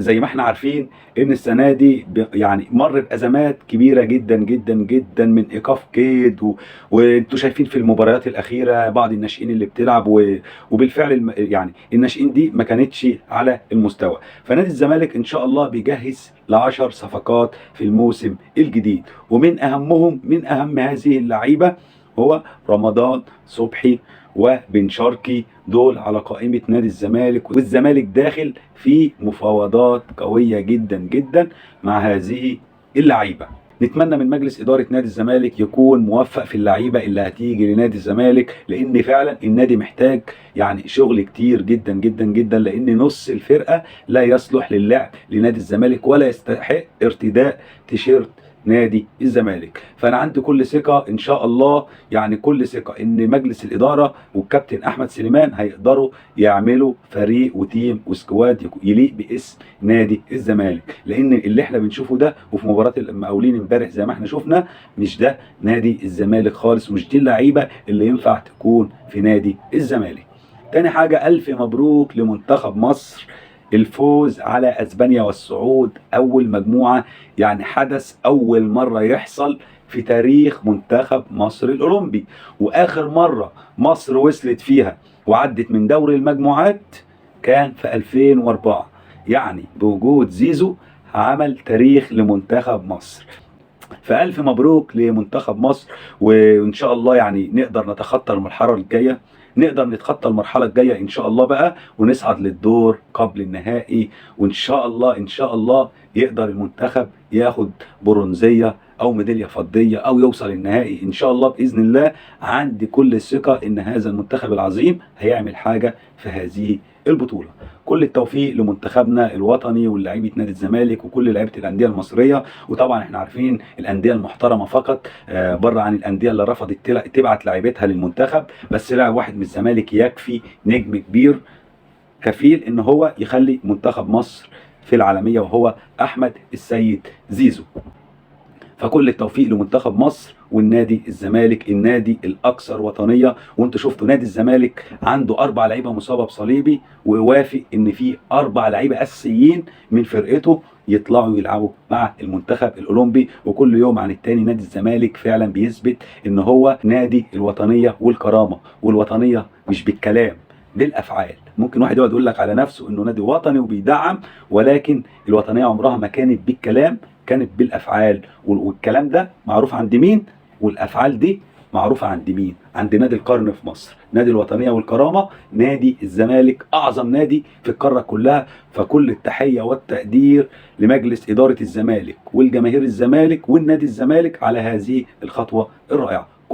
زي ما احنا عارفين ان السنه دي يعني مر بازمات كبيره جدا جدا جدا، من ايقاف قيد وانتوا شايفين في المباريات الاخيره بعض الناشئين اللي بتلعب وبالفعل يعني الناشئين دي ما كانتش على المستوى. فنادي الزمالك ان شاء الله بيجهز ل10 صفقات في الموسم الجديد، من اهم هذه اللعيبه هو رمضان صبحي وبن شرقي. دول على قائمة نادي الزمالك، والزمالك داخل في مفاوضات قوية جدا جدا مع هذه اللعيبة. نتمنى من مجلس إدارة نادي الزمالك يكون موفق في اللعيبة اللي هتيجي لنادي الزمالك، لأن فعلا النادي محتاج يعني شغل كتير جدا جدا جدا، لأن نص الفرقة لا يصلح للعب لنادي الزمالك ولا يستحق ارتداء تيشيرت نادي الزمالك. فانا عندي كل ثقه ان شاء الله، يعني كل ثقه ان مجلس الاداره والكابتن احمد سليمان هيقدروا يعملوا فريق وتيم وسكواد يليق باسم نادي الزمالك، لان اللي احنا بنشوفه ده وفي مباراه المقاولين امبارح زي ما احنا شفنا مش ده نادي الزمالك خالص، ومش دي اللعيبه اللي ينفع تكون في نادي الزمالك. تاني حاجه، الف مبروك لمنتخب مصر الفوز على اسبانيا والصعود اول مجموعه، يعني حدث اول مره يحصل في تاريخ منتخب مصر الاولمبي. واخر مره مصر وصلت فيها وعدت من دوري المجموعات كان في 2004، يعني بوجود زيزو عمل تاريخ لمنتخب مصر. فألف مبروك لمنتخب مصر، وإن شاء الله يعني نقدر نتخطى المرحلة الجاية، نقدر نتخطى المرحلة الجاية إن شاء الله بقى، ونصعد للدور قبل النهائي. وإن شاء الله إن شاء الله يقدر المنتخب ياخد برونزية أو ميدالية فضية أو يوصل النهائي إن شاء الله بإذن الله. عندي كل الثقة إن هذا المنتخب العظيم هيعمل حاجة في هذه البطولة. كل التوفيق لمنتخبنا الوطني ولاعيبه نادي الزمالك وكل لعيبه الانديه المصريه. وطبعا احنا عارفين الانديه المحترمه فقط بره عن الانديه اللي رفضت تبعت لاعيبتها للمنتخب، بس لاعب واحد من الزمالك يكفي، نجم كبير كفيل ان هو يخلي منتخب مصر في العالميه، وهو احمد السيد زيزو. فكل التوفيق لمنتخب مصر والنادي الزمالك النادي الاكثر وطنيه. وانتوا شفتوا نادي الزمالك عنده 4 لعيبه مصابه بصليبي، ووافق ان في 4 لعيبه اساسيين من فرقته يطلعوا يلعبوا مع المنتخب الاولمبي. وكل يوم عن التاني نادي الزمالك فعلا بيثبت ان هو نادي الوطنيه والكرامه، والوطنيه مش بالكلام، بالافعال. ممكن واحد يقعد يقول لك على نفسه انه نادي وطني وبيدعم، ولكن الوطنيه عمرها ما كانت بالكلام، كانت بالافعال. والكلام ده معروف عند مين، والافعال دي معروفه عند مين؟ عند نادي القرن في مصر، نادي الوطنيه والكرامه، نادي الزمالك، اعظم نادي في القاره كلها. فكل التحيه والتقدير لمجلس اداره الزمالك والجماهير الزمالك والنادي الزمالك على هذه الخطوه الرائعه.